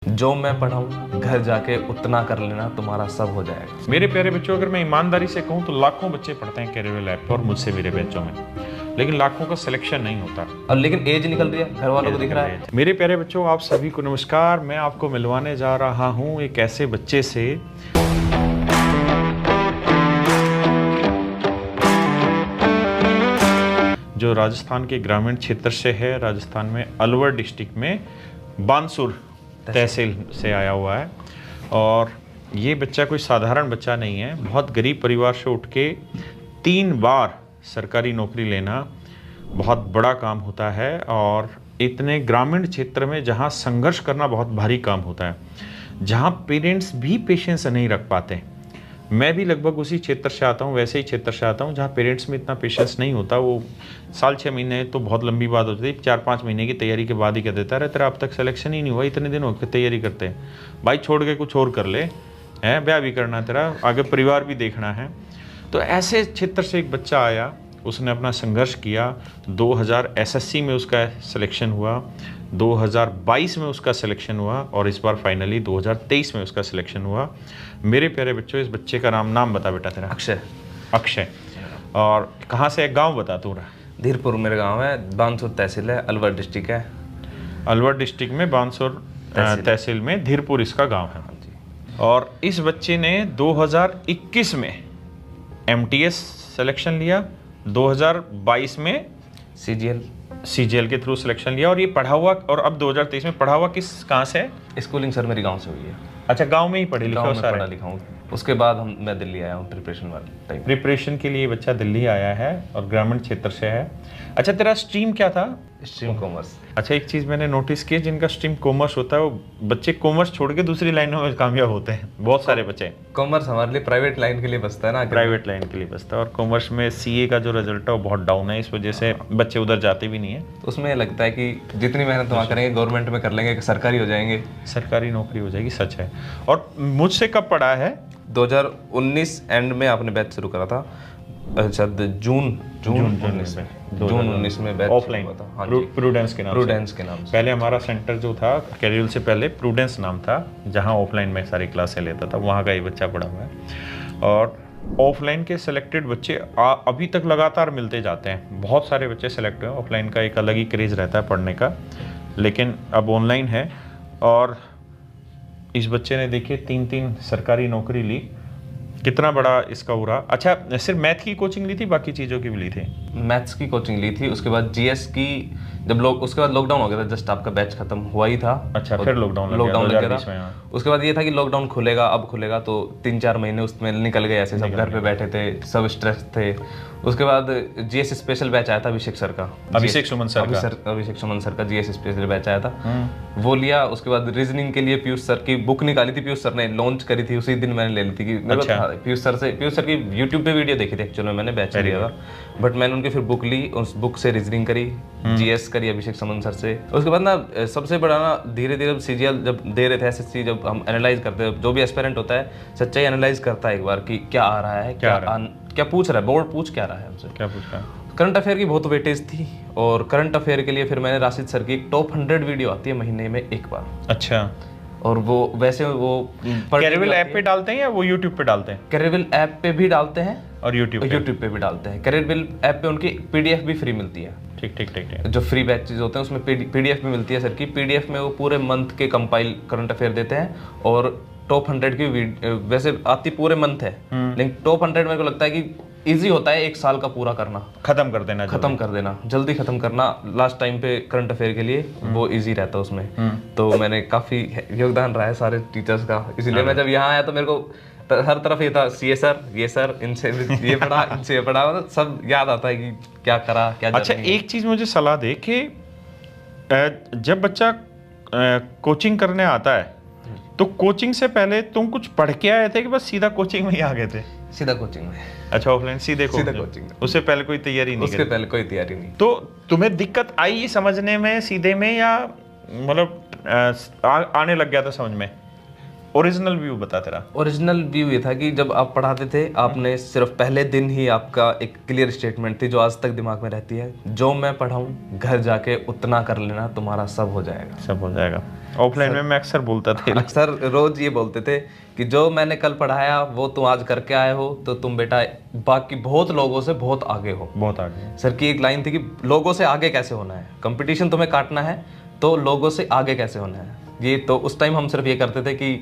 जो मैं पढ़ाऊँ घर जाके उतना कर लेना, तुम्हारा सब हो जाएगा। मेरे प्यारे बच्चों, अगर मैं ईमानदारी से कहूँ तो लाखों बच्चे पढ़ते हैं कैरियर ऐप पर और मुझसे मेरे बैचों में, लेकिन लाखों का सिलेक्शन नहीं होता। और लेकिन एज निकल रही है, घर वालों को दिख रहा है। मेरे प्यारे बच्चों, आप सभी को नमस्कार। मैं आपको मिलवाने जा रहा हूँ एक ऐसे बच्चे से जो राजस्थान के ग्रामीण क्षेत्र से है। राजस्थान में अलवर डिस्ट्रिक्ट में बानसूर तहसील से आया हुआ है। और ये बच्चा कोई साधारण बच्चा नहीं है। बहुत गरीब परिवार से उठ के 3 बार सरकारी नौकरी लेना बहुत बड़ा काम होता है, और इतने ग्रामीण क्षेत्र में जहाँ संघर्ष करना बहुत भारी काम होता है, जहाँ पेरेंट्स भी पेशेंस नहीं रख पाते। मैं भी लगभग उसी क्षेत्र से आता हूँ, वैसे ही क्षेत्र से आता हूँ जहाँ पेरेंट्स में इतना पेशेंस नहीं होता। वो साल 6 महीने तो बहुत लंबी बात होती है, 4-5 महीने की तैयारी के बाद ही कह देता है तेरा अब तक सिलेक्शन ही नहीं हुआ, इतने दिन हो गए तैयारी करते हैं, भाई छोड़ के कुछ और कर ले, है ब्याह भी करना तेरा, आगे परिवार भी देखना है। तो ऐसे क्षेत्र से एक बच्चा आया, उसने अपना संघर्ष किया। 2000 एसएससी में उसका सिलेक्शन हुआ, 2022 में उसका सिलेक्शन हुआ, और इस बार फाइनली 2023 में उसका सिलेक्शन हुआ। मेरे प्यारे बच्चों, इस बच्चे का नाम बता बेटा तेरा। अक्षय। अक्षय। और कहाँ से, एक गांव बता तू रहा। धीरपुर मेरे गांव है, बानसूर तहसील है, अलवर डिस्ट्रिक्ट है। अलवर डिस्ट्रिक्ट में बानसूर तहसील में धीरपुर इसका गांव है। और इस बच्चे ने 2021 में एमटीएस सिलेक्शन लिया, 2022 में सीजीएल के थ्रू सिलेक्शन लिया, और ये पढ़ा हुआ, और अब 2023 में पढ़ा हुआ कहाँ से है? स्कूलिंग सर मेरे गांव से हुई है। अच्छा, गांव में ही पढ़े लिखा सारा? पढ़ा लिखा हूँ। उसके बाद मैं दिल्ली आया हूँ प्रिपरेशन वाले टाइम। प्रिपरेशन के लिए बच्चा दिल्ली आया है और ग्रामीण क्षेत्र से है। अच्छा, तेरा स्ट्रीम क्या था? Stream commerce. अच्छा, एक चीज़ मैंने नोटिस की, जिनका स्ट्रीम कॉमर्स होता है वो बच्चे कॉमर्स छोड़ के दूसरी लाइनों में कामयाब होते हैं। बहुत सारे बच्चे। कॉमर्स हमारे लिए प्राइवेट लाइन के लिए बसता है ना, प्राइवेट लाइन के लिए बसता है, और कॉमर्स में सीए का जो रिजल्ट है वो बहुत डाउन है, इस वजह से बच्चे उधर जाते भी नहीं है। तो उसमें लगता है कि जितनी मेहनत वहाँ करेंगे गवर्नमेंट में कर लेंगे, सरकारी हो जाएंगे, सरकारी नौकरी हो जाएगी। सच है। और मुझसे कब पढ़ा है? 2019 एंड में आपने बैच शुरू करा था, शायद जून 19 में बैच ऑफलाइन हुआ था। हाँ, प्रूडेंस के नाम से। पहले हमारा सेंटर जो था कैरियर से पहले प्रूडेंस नाम था, जहां ऑफलाइन में सारी क्लासें लेता था, वहां का ये बच्चा पढ़ा हुआ है। और ऑफलाइन के सिलेक्टेड बच्चे अभी तक लगातार मिलते जाते हैं। बहुत सारे बच्चे सेलेक्ट हुए। ऑफलाइन का एक अलग ही क्रेज रहता है पढ़ने का, लेकिन अब ऑनलाइन है। और इस बच्चे ने देखिए 3 सरकारी नौकरी ली, कितना बड़ा इसका हो रहा। अच्छा, सिर्फ मैथ की कोचिंग ली थी, बाकी चीज़ों की भी ली थी? मैथ्स की कोचिंग ली थी, उसके बाद जीएस की, जब उसके बाद लॉकडाउन हो गया था, जस्ट आपका बैच खत्म हुआ ही था। अच्छा, फिर लॉकडाउन लग गया था। उसके बाद ये था कि लॉकडाउन खुलेगा, अब खुलेगा, तो 3-4 महीने उसमें निकल गए ऐसे, सब घर पे बैठे थे, सब स्ट्रेस थे। उसके बाद जीएस स्पेशल बैच आया था अभिषेक सर का, अभिषेक सुमन सर का जीएस स्पेशल बैच आया था, वो लिया। उसके बाद रीजनिंग के लिए पीयूष सर की बुक निकाली थी, पीयूष सर ने लॉन्च करी थी, उसी दिन मैंने ले ली थी कि पीयूष सर की यूट्यूब पे वीडियो देखी थी, एक्चुअली मैंने बैच लिया था, बट मैंने उनकी फिर बुक ली, उस बुक से रीजनिंग करी, जीएस करी अभिषेक सुमन सर से। उसके बाद ना सबसे बड़ा ना, धीरे धीरे सीजीएल जब दे रहे थे, एसएससी जब हम एनालाइज करते हैं, जो भी एस्पिरेंट होता है सच्चाई एनालाइज करता है एक बार कि क्या आ रहा है, क्या पूछ रहा है, बोर्ड पूछ क्या रहा है हमसे, क्या पूछ रहा है। करंट अफेयर की बहुत वेटेज थी, और करंट अफेयर के लिए फिर मैंने राशिद सर की एक टॉप 100 वीडियो आती है महीने में एक बार। अच्छा। और वो वैसे वो कैरियर ऐप पे डालते हैं या वो यूट्यूब पे डालते हैं? कैरियर ऐप पे भी डालते हैं और यूट्यूब पे भी डालते हैं। कैरियर ऐप पे उनकी पीडीएफ भी फ्री मिलती है। ठीक। जो फ्री बैचेज होते हैं उसमें पीडीएफ भी मिलती है सर की। पीडीएफ में वो पूरे मंथ के कंपाइल करंट अफेयर देते हैं, और टॉप 100 की वैसे आती पूरे मंथ है, लेकिन टॉप 100 मेरे को लगता है कि इजी होता है 1 साल का पूरा करना, खत्म कर देना, जल्दी खत्म करना लास्ट टाइम पे करंट अफेयर के लिए, वो इजी रहता है उसमें। तो मैंने काफी योगदान रहा है सारे टीचर्स का, इसलिए मैं जब यहाँ आया तो मेरे को हर तरफ ये था, ये सर इनसे ये पढ़ा, इनसे ये पढ़ा, मतलब सब याद आता है कि क्या करा, क्या। अच्छा, एक चीज मुझे सलाह दे कि जब बच्चा कोचिंग करने आता है तो कोचिंग से पहले तुम कुछ पढ़ के आए थे कि बस सीधा कोचिंग में ही आ गए थे? सीधा कोचिंग में। अच्छा, ऑफलाइन सीधे कोचिंग में। उससे पहले कोई तैयारी नहीं? उसके पहले कोई तैयारी नहीं। तो तुम्हें दिक्कत आई समझने में सीधे में, या मतलब आने लग गया था समझ में? ओरिजिनल व्यू बता तेरा। ओरिजिनल व्यू ये था कि जब आप पढ़ाते थे, आपने सिर्फ पहले दिन ही आपका एक क्लियर स्टेटमेंट थी जो आज तक दिमाग में रहती है, जो मैं पढ़ाऊँ घर जाके उतना कर लेना, तुम्हारा सब हो जाएगा। सब हो जाएगा। ऑफलाइन में मैं अक्सर बोलता था, अक्सर रोज ये बोलते थे कि जो मैंने कल पढ़ाया वो तुम आज करके आए हो, तो तुम बेटा बाकी बहुत लोगों से बहुत आगे हो। बहुत आगे। सर की एक लाइन थी कि लोगों से आगे कैसे होना है, कंपटीशन तुम्हें काटना है तो लोगों से आगे कैसे होना है। ये तो उस टाइम हम सिर्फ ये करते थे कि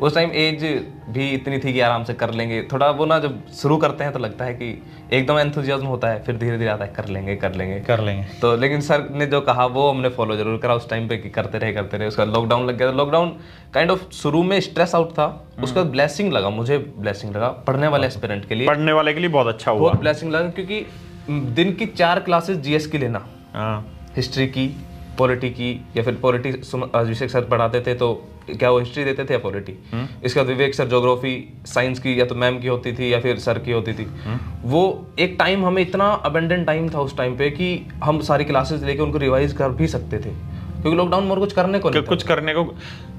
उस टाइम एज भी इतनी थी कि आराम से कर लेंगे। थोड़ा वो ना जब शुरू करते हैं तो लगता है कि एकदम एंथुजियाज्म होता है, फिर धीरे धीरे आता है कर लेंगे। तो लेकिन सर ने जो कहा वो हमने फॉलो जरूर करा उस टाइम पे कि करते रहे। उसका लॉकडाउन लग गया। लॉकडाउन काइंड ऑफ शुरू में स्ट्रेस आउट था, उसका ब्लेसिंग लगा, मुझे ब्लेसिंग लगा पढ़ने वाले एस्पिरेंट के लिए। पढ़ने वाले के लिए बहुत अच्छा हुआ, बहुत ब्लेसिंग लगा, क्योंकि दिन की 4 क्लासेस जीएस की लेना, हिस्ट्री की, पॉलिटी की, या फिर पॉलिटी अभिषेक सर पढ़ाते थे तो क्या वो हिस्ट्री देते थे या पॉलिटी, इसके बाद विवेक सर ज्योग्राफी साइंस की या तो मैम की होती थी या फिर सर की होती थी। वो एक टाइम हमें इतना अबेंडेंट टाइम था उस टाइम पे कि हम सारी क्लासेस लेके उनको रिवाइज कर भी सकते थे, क्योंकि लॉकडाउन में और कुछ करने को नहीं था। कुछ करने को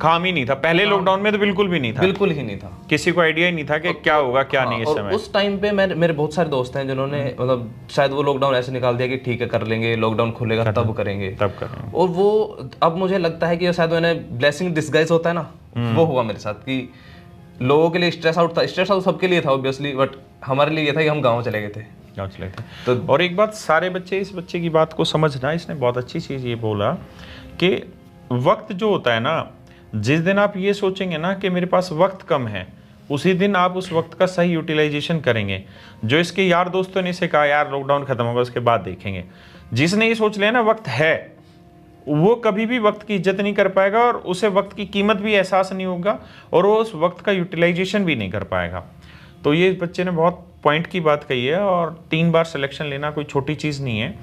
काम ही नहीं था। पहले लॉकडाउन में तो बिल्कुल भी नहीं था, बिल्कुल ही नहीं था। किसी को आइडिया ही नहीं था कि क्या होगा क्या नहीं इस समय। उस टाइम पे मेरे बहुत सारे दोस्त हैं जिन्होंने मतलब शायद वो लॉकडाउन ऐसे निकाल दिया कि ठीक है कर लेंगे, लॉकडाउन खुलेगा तब करेंगे। और वो अब मुझे लगता है कि शायद मैंने ब्लेसिंग डिस्गाइज होता है ना, वो हुआ मेरे साथ कि लोगों के लिए स्ट्रेस आउट था। स्ट्रेस आउट सबके लिए था ऑब्वियसली, बट हमारे लिए ये था कि हम गाँव चले गए थे। तो और एक बात, सारे बच्चे इस बच्चे की बात को समझना, इसने बहुत अच्छी चीज ये बोला कि वक्त जो होता है ना, जिस दिन आप ये सोचेंगे ना कि मेरे पास वक्त कम है, उसी दिन आप उस वक्त का सही यूटिलाइजेशन करेंगे। जो इसके यार दोस्तों ने इसे कहा यार लॉकडाउन खत्म होगा उसके बाद देखेंगे, जिसने ये सोच लिया ना वक्त है, वो कभी भी वक्त की इज्जत नहीं कर पाएगा और उसे वक्त की कीमत भी एहसास नहीं होगा और वो उस वक्त का यूटिलाइजेशन भी नहीं कर पाएगा। तो ये बच्चे ने बहुत पॉइंट की बात कही है, और 3 बार सिलेक्शन लेना कोई छोटी चीज़ नहीं है।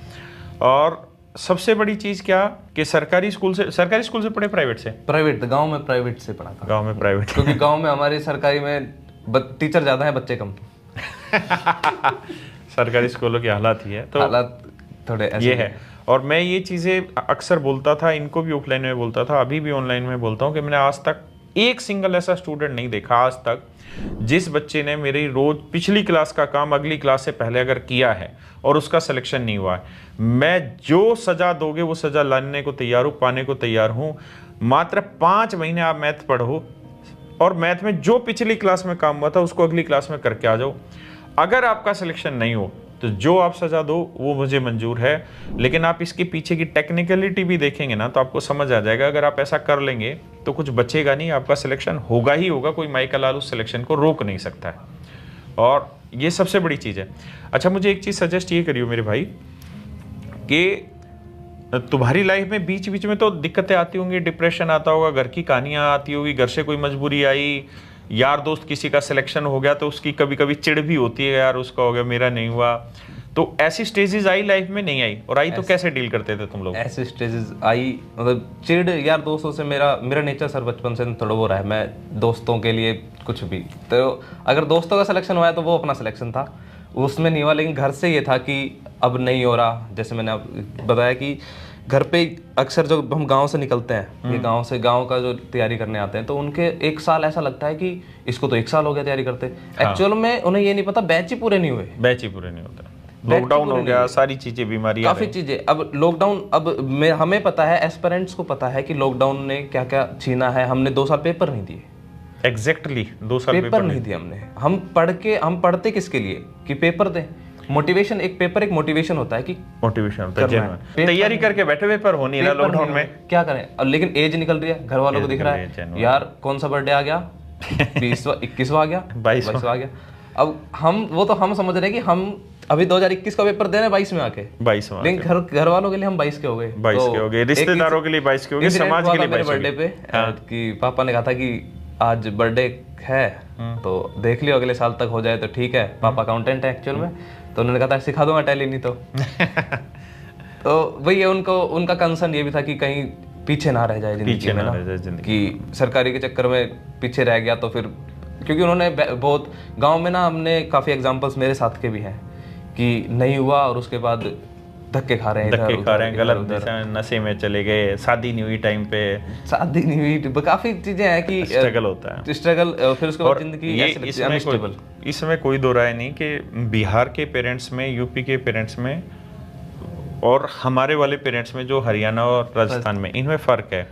और सबसे बड़ी चीज़ क्या कि सरकारी स्कूल से पढ़े प्राइवेट से? प्राइवेट, गांव में प्राइवेट से पढ़ा था। गांव में प्राइवेट, क्योंकि गांव में हमारे सरकारी में टीचर ज़्यादा हैं, बच्चे कम। सरकारी स्कूलों की हालात ही है, तो हालात थोड़े ऐसे ये है। और मैं ये चीज़ें अक्सर बोलता था, इनको भी ऑफलाइन में बोलता था, अभी भी ऑनलाइन में बोलता हूँ कि मैंने आज तक एक सिंगल ऐसा स्टूडेंट नहीं देखा आज तक जिस बच्चे ने मेरी रोज पिछली क्लास का काम अगली क्लास से पहले अगर किया है और उसका सिलेक्शन नहीं हुआ है। मैं जो सजा दोगे वो सजा लाने को तैयार हूँ, पाने को तैयार हूँ। मात्र 5 महीने आप मैथ पढ़ो और मैथ में जो पिछली क्लास में काम हुआ था उसको अगली क्लास में करके आ जाओ। अगर आपका सिलेक्शन नहीं हो तो जो आप सजा दो वो मुझे मंजूर है, लेकिन आप इसके पीछे की टेक्निकलिटी भी देखेंगे ना तो आपको समझ आ जाएगा। अगर आप ऐसा कर लेंगे तो कुछ बचेगा नहीं, आपका सिलेक्शन होगा ही होगा। कोई माइकल लाल उस सिलेक्शन को रोक नहीं सकता है, और ये सबसे बड़ी चीज़ है। अच्छा, मुझे एक चीज़ सजेस्ट ये करियो मेरे भाई कि तुम्हारी लाइफ में बीच बीच में तो दिक्कतें आती होंगी, डिप्रेशन आता होगा, घर की कहानियाँ आती होगी, घर से कोई मजबूरी आई, यार दोस्त किसी का सिलेक्शन हो गया तो उसकी कभी कभी चिढ़ भी होती है, यार उसका हो गया मेरा नहीं हुआ। तो ऐसी स्टेजेस आई लाइफ में? नहीं आई? और आई तो कैसे डील करते थे तुम लोग? ऐसी स्टेजेस आई, मतलब चिढ़ यार दोस्तों से, मेरा नेचर सर बचपन से थोड़ा वो रहा है, मैं दोस्तों के लिए कुछ भी। तो अगर दोस्तों का सिलेक्शन हुआ है तो वो अपना सिलेक्शन था, उसमें नहीं हुआ। लेकिन घर से ये था कि अब नहीं हो रहा। जैसे मैंने बताया कि घर पे अक्सर जब हम गांव से निकलते हैं, ये गांव का जो तैयारी करने आते हैं, तो उनके 1 साल ऐसा लगता है कि इसको तो 1 साल हो गया तैयारी करते। एक्चुअल में उन्हें ये नहीं पता, बैच ही पूरे नहीं हुए। बैच ही पूरे नहीं होता, लॉकडाउन हो गया, सारी चीजें, बीमारियां, काफी चीजें। अब लॉकडाउन, अब हमें पता है, एस्पिरेंट्स को पता है कि लॉकडाउन ने क्या क्या छीना है। हमने 2 साल पेपर नहीं दिए। एग्जैक्टली 2 साल पेपर नहीं दिए हमने। हम पढ़ते किसके लिए कि पेपर दें। मोटिवेशन, एक पेपर एक मोटिवेशन होता है कि मोटिवेशन होता है, तैयारी करके बैठे हुए पर होनी है ना लॉकडाउन में, क्या करें। अब लेकिन एज निकल रही है, घर वालों को दिख रहा है यार कौन सा बर्थडे आ गया, 20वां 21वां आ गया, 22वां आ गया। अब हम समझ रहे हैं कि हम अभी 2021 का पेपर दे रहे हैं 22 में आके, 22वां। लेकिन घर वालों के लिए हम 22 के हो गए, 22 के हो गए, रिश्तेदारों के लिए 22 के हो गए, समाज के लिए 22 बर्थडे पे कि पापा ने कहा था कि आज बर्थडे है तो देख लियो, अगले साल तक हो जाए तो ठीक है। पापा अकाउंटेंट है एक्चुअल में, तो उन्होंने कहा था सिखा दूंगा टैली, नहीं तो वही है। उनका कंसर्न ये भी था कि कहीं पीछे ना रह जाए जिंदगी में ना, कि सरकारी के चक्कर में पीछे रह गया तो फिर, क्योंकि उन्होंने बहुत गांव में ना, हमने काफ़ी एग्जांपल्स मेरे साथ के भी हैं कि नहीं हुआ और उसके बाद धक्के खा रहे हैं, धक्के खा रहे हैं, गलत उधर। दिशा में नशे में चले गए, शादी नहीं हुई टाइम पे, शादी नहीं हुई, काफी चीजें हैं कि स्ट्रगल होता है, स्ट्रगल। फिर उसके बाद और जिंदगी ये ऐसे लगती है अनस्टेबल। इसमें कोई दो राय नहीं कि बिहार के पेरेंट्स में, यूपी के पेरेंट्स में और हमारे वाले पेरेंट्स में, जो हरियाणा और राजस्थान में, इनमें फ़र्क है।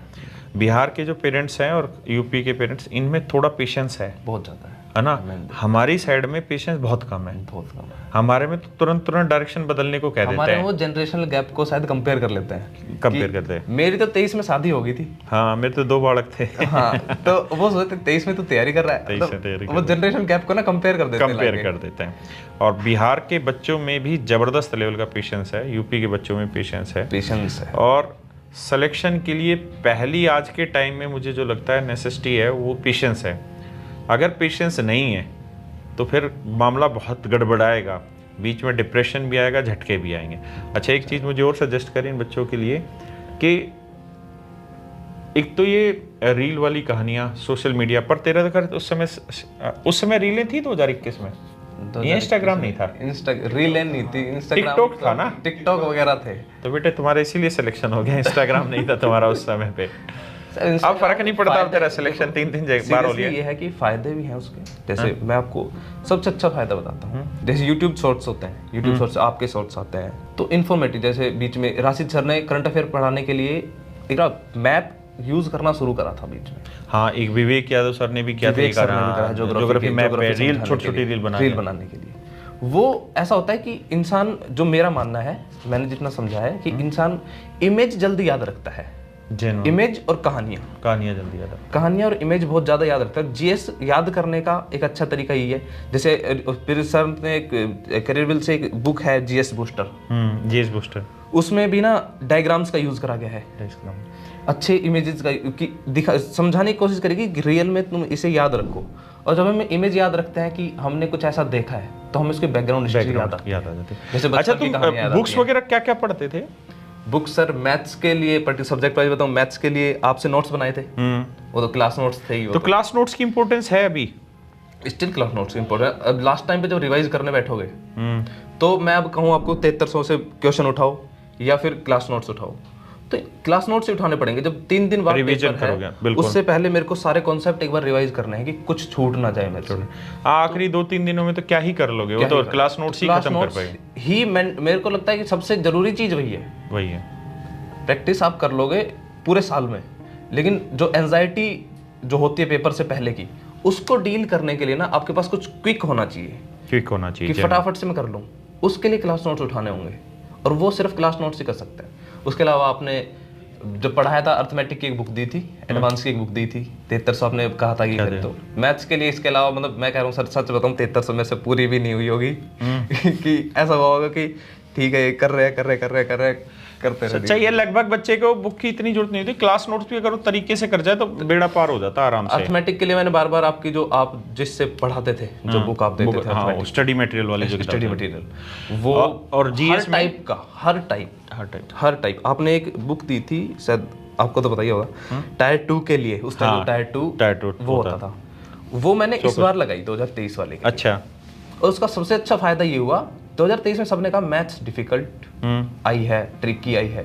बिहार के जो पेरेंट्स हैं और यूपी के पेरेंट्स, इनमें थोड़ा पेशेंस है बहुत ज्यादा है ना। हमारी साइड में पेशेंस बहुत कम है, बहुत कम है। हमारे में तो तुरंत तुरंत डायरेक्शन बदलने को कह देते हमारे हैं, वो जनरेशनल गैप को शायद कंपेयर कर लेते हैं, कंपेयर करते हैं। मेरी तो 23 में शादी हो गई थी। हाँ, मेरे तो 2 बालक थे। हाँ, तो वो सोचते 23 में तो तैयारी कर रहा है, 23 में तैयारी वो जनरेशन गैप को ना कंपेयर कर देते हैं, कंपेयर कर देते हैं। और बिहार के बच्चों में भी जबरदस्त लेवल का पेशेंस है, यूपी के बच्चों में पेशेंस है। पेशेंस है। और सिलेक्शन के लिए पहली आज के टाइम में मुझे जो लगता है नेसेसिटी है वो पेशेंस है। अगर पेशेंस नहीं है तो फिर मामला बहुत गड़बड़ाएगा, बीच में डिप्रेशन भी आएगा, झटके भी आएंगे। अच्छा, एक चीज़ मुझे और सजेस्ट करें इन बच्चों के लिए कि एक तो ये रील वाली कहानियाँ सोशल मीडिया पर, तेरा तो उस समय रीलें थी 2021 में, ये इंस्टाग्राम नहीं था, रील नहीं थी, इंस्टाग्राम टिकटॉक था ना, टिकटॉक वगैरह थे। तो बेटे तुम्हारा इसीलिए सिलेक्शन हो गया, इंस्टाग्राम नहीं था तुम्हारा उस समय पे। अब फर्क नहीं पड़ता, अब तेरा सिलेक्शन 3 बार हो गया। ये है कि फायदे भी हैं उसके, जैसे मैं आपको सबसे अच्छा फायदा बताता हूँ। जैसे यूट्यूब शॉर्ट्स होते हैं, यूट्यूब शॉर्ट्स आपके शॉर्ट्स आते हैं तो इन्फॉर्मेटिव, जैसे बीच में राशिद सर ने करंट अफेयर पढ़ाने के लिए एक मैप यूज करना शुरू करा था बीच में। हाँ, एक विवेक यादव सर ने भी किया था, ज्योग्राफी मैप पे रील, छोटी-छोटी रील बनाने के लिए। वो ऐसा होता है कि इंसान, जो मेरा मानना है, मैंने जितना समझा है कि इंसान इमेज जल्दी याद रखता है, इमेज और कहानियां जल्दी याद, कहानियां और इमेज बहुत ज्यादा याद रखता है। जीएस याद करने का एक अच्छा तरीका ये है, जैसे फिर सर ने करियरविल से एक बुक है जीएस बूस्टर, उसमें भी ना डायग्राम्स का यूज करा गया है, अच्छे इमेजेस का दिखा, समझाने की कोशिश करेगी कि रियल में तुम इसे याद रखो। और जब हम इमेज याद रखते हैं कि हमने कुछ ऐसा देखा है तो हम इसके बैकग्राउंड याद आ जाते हैं। अच्छा, तुम बुक्स वगैरह क्या क्या पढ़ते थे? बुक सर मैथ्स के लिए, पर्टिकुलर सब्जेक्ट वाइज बताऊं, मैथ्स के लिए आपसे नोट्स बनाए थे, वो तो क्लास नोट्स थे ही। तो क्लास नोट्स की इंपॉर्टेंस है अभी, स्टिल क्लास नोट्स इंपॉर्टेंट है। अब लास्ट टाइम पे जब रिवाइज करने बैठोगे तो मैं अब कहूँ आपको 7300 से क्वेश्चन उठाओ या फिर क्लास नोट्स उठाओ, तो क्लास नोट्स से उठाने पड़ेंगे। जब 3 दिन बाद रिवीजन करोगे, उससे पहले मेरे को सारे कॉन्सेप्ट एक बार रिवाइज करने हैं कि कुछ छूट ना जाए मेरे से। आखिरी 2-3 दिनों में तो क्या ही कर लोगे, वो तो क्लास नोट्स ही खत्म कर पाएंगे ही। मेरे को लगता है कि सबसे जरूरी चीज वही है। प्रैक्टिस आप कर लोगे पूरे साल में, लेकिन जो एंजाइटी जो होती है पेपर से पहले की, उसको डील करने के लिए ना आपके पास कुछ क्विक होना चाहिए कि फटाफट से मैं कर लूँ। उसके लिए क्लास नोट्स उठाने होंगे, और वो सिर्फ क्लास नोट्स ही कर सकते हैं। उसके अलावा आपने जब पढ़ाया था, अर्थमेटिक की एक बुक दी थी, एडवांस की एक बुक दी थी, 7300 आपने कहा था कि तो मैथ्स के लिए। इसके अलावा मतलब मैं कह रहा हूँ सर, सच बताऊँ 7300 में से पूरी भी नहीं हुई होगी कि ऐसा हुआ होगा कि ठीक है कर रहे करते रहे। अच्छा, ये लगभग बच्चे को बुक की इतनी जरूरत नहीं होती, क्लास नोट्स भी अगर तरीके से कर जाए तो बेड़ा पार हो जाता आराम से। अर्थमेटिक के लिए मैंने बार बार आपकी जो आप जिससे पढ़ाते थे, जो बुक आप देते थे, स्टडी मटेरियल वाले जो स्टडी मटेरियल, वो और जीएस टाइप का हर टाइप आपने एक बुक दी थी, शायद आपको तो पता ही होगा, टायर 2 के लिए। उस टाइम टायर 2 वो होता था, वो मैंने इस बार लगाई 2023 वाले के। अच्छा, और उसका सबसे अच्छा फायदा ये हुआ, 2023 में सबने कहा मैथ्स डिफिकल्ट आई है, ट्रिकी आई है,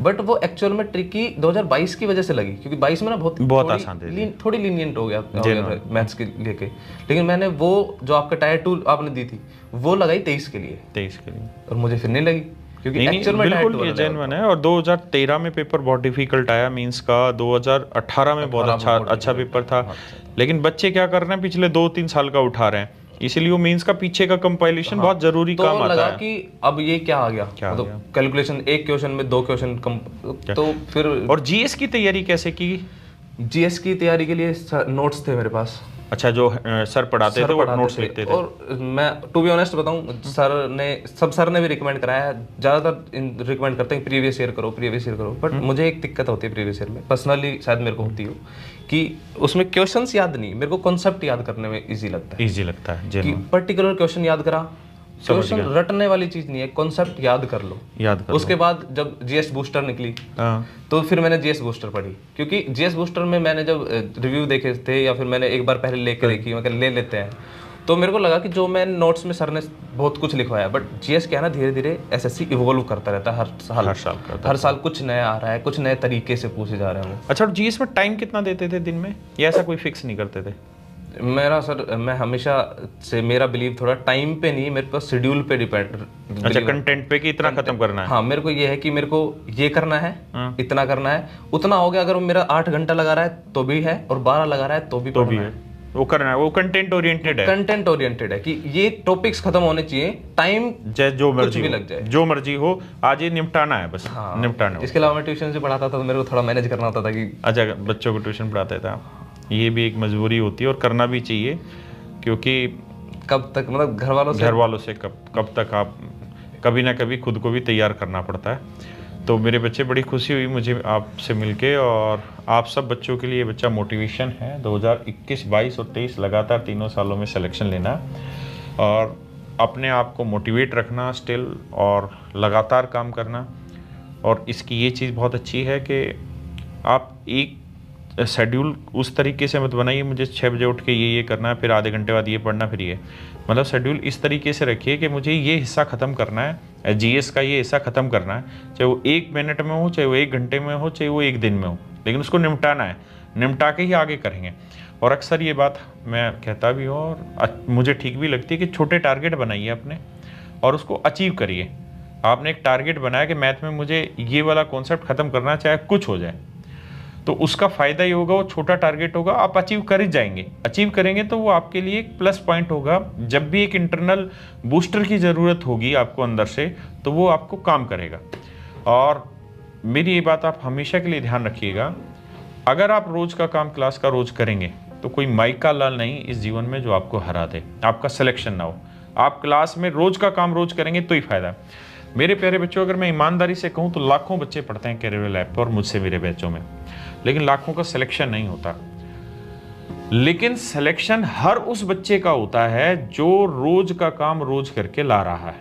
बट वो एक्चुअल में ट्रिकी 2022 की वजह से लगी, क्योंकि 22 में ना बहुत आसान थोड़ी लीनियंट हो गया मैथ्स के लेके। लेकिन मैंने वो जो आपका टायर 2 आपने दी थी, वो लगाई 23 के लिए, और मुझे फिर नहीं लगी, क्योंकि एक्चुअल में बिल्कुल ये जेन्युइन है। और 2013 में पेपर बहुत डिफिकल्ट आया मींस का, 2018 में बहुत अच्छा पेपर था। लेकिन बच्चे क्या कर रहे हैं, पिछले 2-3 साल का उठा रहे हैं, इसीलिए वो मेंस का पीछे का कंपाइलेशन बहुत जरूरी तो काम आता है। कि अब ये क्या आ गया, तो कैलकुलेशन एक क्वेश्चन में 2 क्वेश्चन कम, तो फिर। और जीएस की तैयारी कैसे की? जीएस की तैयारी के लिए नोट्स थे मेरे पास। अच्छा, जो सर पढ़ाते थे वो नोट्स लिखते थे। और मैं टू बी ऑनेस्ट बताऊं, सर ने भी रिकमेंड कराया है, ज़्यादातर रिकमेंड करते हैं प्रीवियस ईयर करो, बट मुझे एक दिक्कत होती है प्रीवियस ईयर में, पर्सनली शायद मेरे को होती हो, कि उसमें क्वेश्चंस याद नहीं, मेरे को कॉन्सेप्ट याद करने में इजी लगता है कि पर्टिकुलर क्वेश्चन याद करा, क्वेश्चन रटने वाली चीज नहीं है, कॉन्सेप्ट याद कर लो। उसके बाद जब जीएस बूस्टर निकली तो फिर मैंने जीएस बूस्टर पढ़ी, क्योंकि जीएस बूस्टर में मैंने जब रिव्यू देखे थे, या फिर मैंने एक बार पहले लेके देखी, मैं ले लेते हैं, तो मेरे को लगा कि जो मैं नोट्स में सर ने बहुत कुछ लिखवाया, बट जीएस क्या है ना, धीरे धीरे एसएससी इवोल्व करता रहता है हर साल कुछ नया आ रहा है, कुछ नए तरीके से पूछे जा रहे हैं वो। अच्छा, और जीएस में टाइम कितना देते थे दिन में, या ऐसा कोई फिक्स नहीं करते थे? मेरा सर, मैं हमेशा से मेरा बिलीव थोड़ा टाइम पे नहीं, मेरे पास शेड्यूल पे डिपेंड। अच्छा, कंटेंट पे कि इतना खत्म करना है। हाँ, मेरे को ये है कि मेरे को ये करना है, इतना करना है, उतना हो गया। अगर वो मेरा 8 घंटा लगा रहा है तो भी है, और 12 लगा रहा है तो भी है, वो करना है। वो कंटेंट ओरिएंटेड है, कंटेंट ओरिएंटेड है कि ये टॉपिक्स खत्म होने चाहिए, टाइम जो मर्जी भी लग जाए, जो मर्जी हो, आज ये निपटाना है बस। हाँ, निपटाना। इसके अलावा मैं ट्यूशन से पढ़ाता था तो मेरे को थोड़ा मैनेज करना होता था कि अच्छा, बच्चों को ट्यूशन पढ़ाते थे, ये भी एक मजबूरी होती है और करना भी चाहिए, क्योंकि कब तक, मतलब घर वालों से कब तक आप कभी ना कभी खुद को भी तैयार करना पड़ता है। तो मेरे बच्चे, बड़ी खुशी हुई मुझे आपसे मिलके, और आप सब बच्चों के लिए बच्चा मोटिवेशन है। 2021, 22 और 23 लगातार 3 सालों में सिलेक्शन लेना और अपने आप को मोटिवेट रखना स्टिल, और लगातार काम करना। और इसकी ये चीज़ बहुत अच्छी है कि आप एक शेड्यूल उस तरीके से मत बनाइए, मुझे 6 बजे उठ के ये करना है, फिर आधे घंटे बाद ये पढ़ना, फिर ये, मतलब शेड्यूल इस तरीके से रखिए कि मुझे ये हिस्सा ख़त्म करना है, जीएस का ये हिस्सा ख़त्म करना है, चाहे वो 1 मिनट में हो, चाहे वो 1 घंटे में हो, चाहे वो 1 दिन में हो, लेकिन उसको निपटाना है, निपटा के ही आगे करेंगे। और अक्सर ये बात मैं कहता भी हूँ और मुझे ठीक भी लगती है कि छोटे टारगेट बनाइए अपने और उसको अचीव करिए। आपने एक टारगेट बनाया कि मैथ में मुझे ये वाला कॉन्सेप्ट ख़त्म करना है, चाहे कुछ हो जाए, तो उसका फ़ायदा ये होगा, वो छोटा टारगेट होगा, आप अचीव कर ही जाएंगे। अचीव करेंगे तो वो आपके लिए एक प्लस पॉइंट होगा। जब भी एक इंटरनल बूस्टर की ज़रूरत होगी आपको अंदर से, तो वो आपको काम करेगा। और मेरी ये बात आप हमेशा के लिए ध्यान रखिएगा, अगर आप रोज़ का काम क्लास का रोज़ करेंगे तो कोई माइका लाल नहीं इस जीवन में जो आपको हरा दे, आपका सिलेक्शन ना हो। आप क्लास में रोज़ का काम रोज़ करेंगे तो ही फ़ायदा। मेरे प्यारे बच्चों, अगर मैं ईमानदारी से कहूँ तो लाखों बच्चे पढ़ते हैं कैरियर लैब पर और मुझसे मेरे बैचों में, लेकिन लाखों का सिलेक्शन नहीं होता। लेकिन सिलेक्शन हर उस बच्चे का होता है जो रोज का काम रोज करके ला रहा है।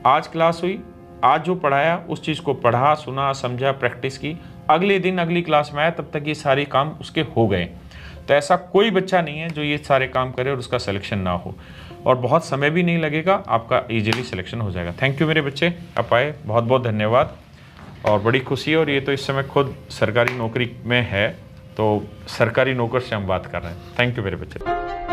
आज क्लास हुई, आज जो पढ़ाया उस चीज को पढ़ा, सुना, समझा, प्रैक्टिस की, अगले दिन अगली क्लास में आया, तब तक ये सारे काम उसके हो गए। तो ऐसा कोई बच्चा नहीं है जो ये सारे काम करे और उसका सिलेक्शन ना हो, और बहुत समय भी नहीं लगेगा, आपका इजीली सिलेक्शन हो जाएगा। थैंक यू मेरे बच्चे, आप आए, बहुत बहुत धन्यवाद और बड़ी खुशी है। और ये तो इस समय खुद सरकारी नौकरी में है, तो सरकारी नौकर से हम बात कर रहे हैं। थैंक यू मेरे बच्चे।